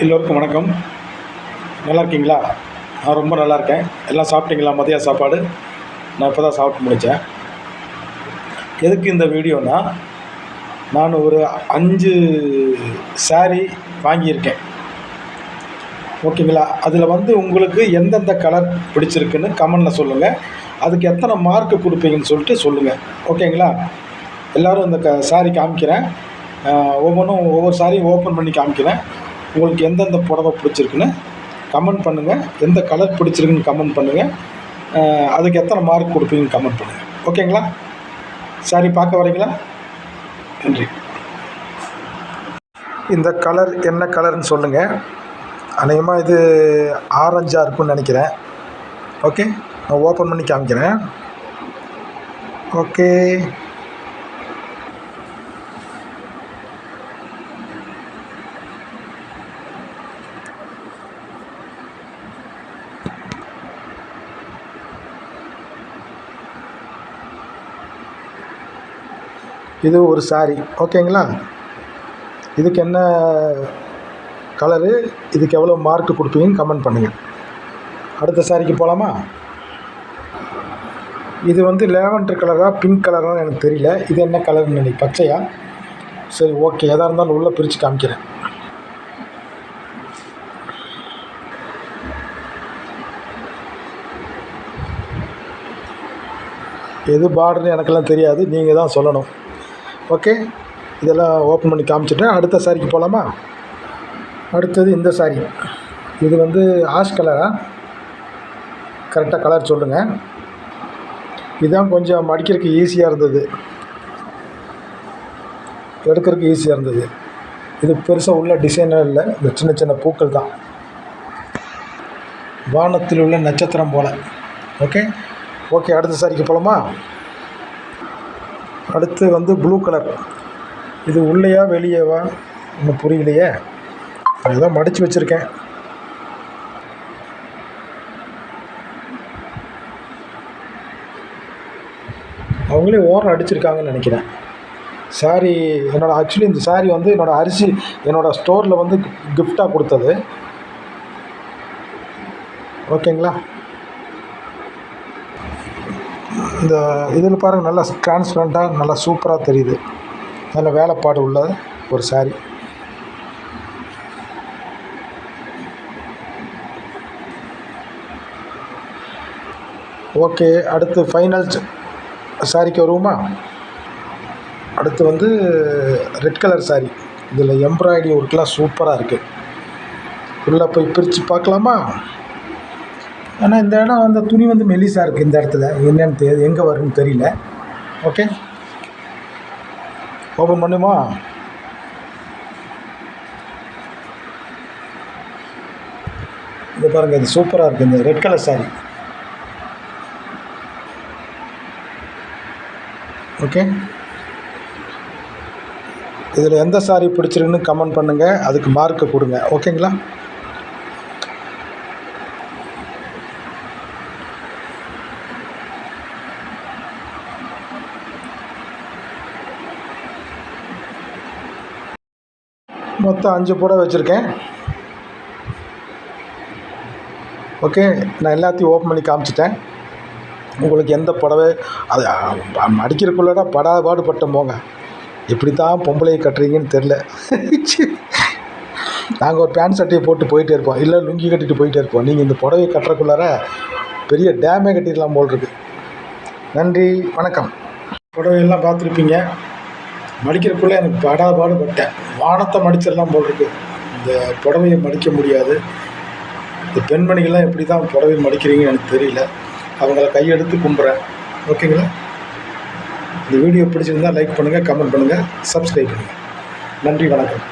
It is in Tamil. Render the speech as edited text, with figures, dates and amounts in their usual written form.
எல்லோருக்கும் வணக்கம். நல்லா இருக்கீங்களா? நான் ரொம்ப நல்லா இருக்கேன். எல்லாம் சாப்பிட்டீங்களா? மதிய சாப்பாடு நான் இப்போ தான் சாப்பிட்டு முடித்தேன். எதுக்கு இந்த வீடியோனா, நான் ஒரு 5 சாரீ வாங்கியிருக்கேன். ஓகேங்களா? அதில் உங்களுக்கு எந்தெந்த கலர் பிடிச்சிருக்குன்னு கமெண்டில் சொல்லுங்கள். அதுக்கு எத்தனை மார்க்கு கொடுப்பீங்கன்னு சொல்லிட்டு சொல்லுங்கள். ஓகேங்களா? எல்லோரும் இந்த சாரீ காமிக்கிறேன். ஒவ்வொரு சாரியும் ஓப்பன் பண்ணி காமிக்கிறேன். உங்களுக்கு எந்தெந்த புடவை பிடிச்சிருக்குன்னு கமெண்ட் பண்ணுங்கள். எந்த கலர் பிடிச்சிருக்குன்னு கமெண்ட் பண்ணுங்கள். அதுக்கு எத்தனை மார்க் கொடுப்பீங்கன்னு கமெண்ட் பண்ணுங்கள். ஓகேங்களா? சாரி பார்க்க வரீங்களா? நன்றி. இந்த கலர் என்ன கலர்னு சொல்லுங்கள். அநேகமாக இது ஆரஞ்சாக இருக்குன்னு நினைக்கிறேன். ஓகே, நான் ஓப்பன் பண்ணி காமிக்கிறேன். ஓகே, இது ஒரு சாரீ. ஓகேங்களா? இதுக்கு என்ன கலரு, இதுக்கு எவ்வளோ மார்க்கு கொடுப்பீங்கன்னு கமெண்ட் பண்ணுங்கள். அடுத்த சாரிக்கு போகலாமா? இது லேவண்டர் கலரா பிங்க் கலரான்னு எனக்கு தெரியல. இது என்ன கலர்னு நினைக்கிறேன், பச்சையா? சரி, ஓகே, எதாக இருந்தாலும் உள்ளே பிரித்து காமிக்கிறேன். எது பார்டர்னு எனக்கெல்லாம் தெரியாது, நீங்கள் தான் சொல்லணும். ஓகே, இதெல்லாம் ஓப்பன் பண்ணி காமிச்சிட்டேன். அடுத்த சாரிக்கு போகலாமா? அடுத்தது இந்த சாரீ. இது ஆஷ் கலரா? கரெக்டாக கலர் சொல்லுங்கள். இதுதான் கொஞ்சம் மடிக்கிறதுக்கு ஈஸியாக இருந்தது, எடுக்கிறதுக்கு ஈஸியாக இருந்தது. இது பெருசாக உள்ள டிசைனாக இல்லை, இந்த சின்ன சின்ன பூக்கள் தான், வானத்தில் உள்ள நட்சத்திரம் போல். ஓகே ஓகே, அடுத்த சாரிக்கு போகலாமா? அடுத்து ப்ளூ கலர். இது உள்ளேயா வெளியேவா இன்னும் புரியலையே. அதுதான் மடித்து வச்சுருக்கேன். அவங்களே ஓரம் அடிச்சிருக்காங்கன்னு நினைக்கிறேன். சாரி ஆக்சுவலி இந்த சாரி என்னோடய ஸ்டோரில் கிஃப்டாக கொடுத்தது. ஓகேங்களா? இந்த இதில் பாருங்கள், நல்லா டிரான்ஸ்பரண்ட்டாக நல்லா சூப்பராக தெரியுது. நல்ல வேலைப்பாடு உள்ள ஒரு சாரீ. ஓகே, அடுத்து ஃபைனல் சாரிக்கு வருவோமா? அடுத்து ரெட் கலர் சாரீ. இதில் எம்ப்ராய்டரி ஒர்க்லாம் சூப்பராக இருக்குது. உள்ளே போய் பிரித்து பார்க்கலாமா? ஆனால் இந்த இடம் அந்த துணி மெலிசாக இருக்குது. இந்த இடத்துல என்னென்னு தெரியாது, எங்கே வரும்னு தெரியல. ஓகே, ஓப்பன் பண்ணுமா? இது பாருங்கள், இது சூப்பராக இருக்குது, இந்த ரெட் கலர் சாரீ. ஓகே, இதில் எந்த சாரீ பிடிச்சிருக்குன்னு கமெண்ட் பண்ணுங்கள். அதுக்கு மார்க்கு கொடுங்க. ஓகேங்களா? மொத்தம் 5 புடவை வச்சுருக்கேன். ஓகே, நான் எல்லாத்தையும் ஓப்பன் பண்ணி காமிச்சிட்டேன். உங்களுக்கு எந்த புடவை அது மடிக்கிறதுக்குள்ளே பாடுபட்டோம் போங்க. எப்படி தான் பொம்பளையை கட்டுறீங்கன்னு தெரில. நாங்கள் ஒரு பேண்ட் சட்டையை போட்டு போயிட்டே இருப்போம், இல்லை லுங்கி கட்டிட்டு போயிட்டே இருப்போம். நீங்கள் இந்த புடவையை கட்டுறக்குள்ளார பெரிய டேமே கட்டிடலாம் போல் இருக்குது. நன்றி, வணக்கம். புடவையெல்லாம் பார்த்துருப்பீங்க. மடிக்கிறதுக்குள்ளே எனக்கு பாடுபட்டேன். வானத்தை மடிச்சிடலாம் போல் இருக்குது. இந்த புடவையை மடிக்க முடியாது. இந்த பெண்மணிகள்லாம் எப்படி தான் புடவை மடிக்கிறீங்கன்னு எனக்கு தெரியல. அவங்கள கையெடுத்து கும்பிட்றேன். ஓகேங்களா? இந்த வீடியோ பிடிச்சிருந்தால் லைக் பண்ணுங்கள், கமெண்ட் பண்ணுங்கள், சப்ஸ்கிரைப் பண்ணுங்கள். நன்றி, வணக்கம்.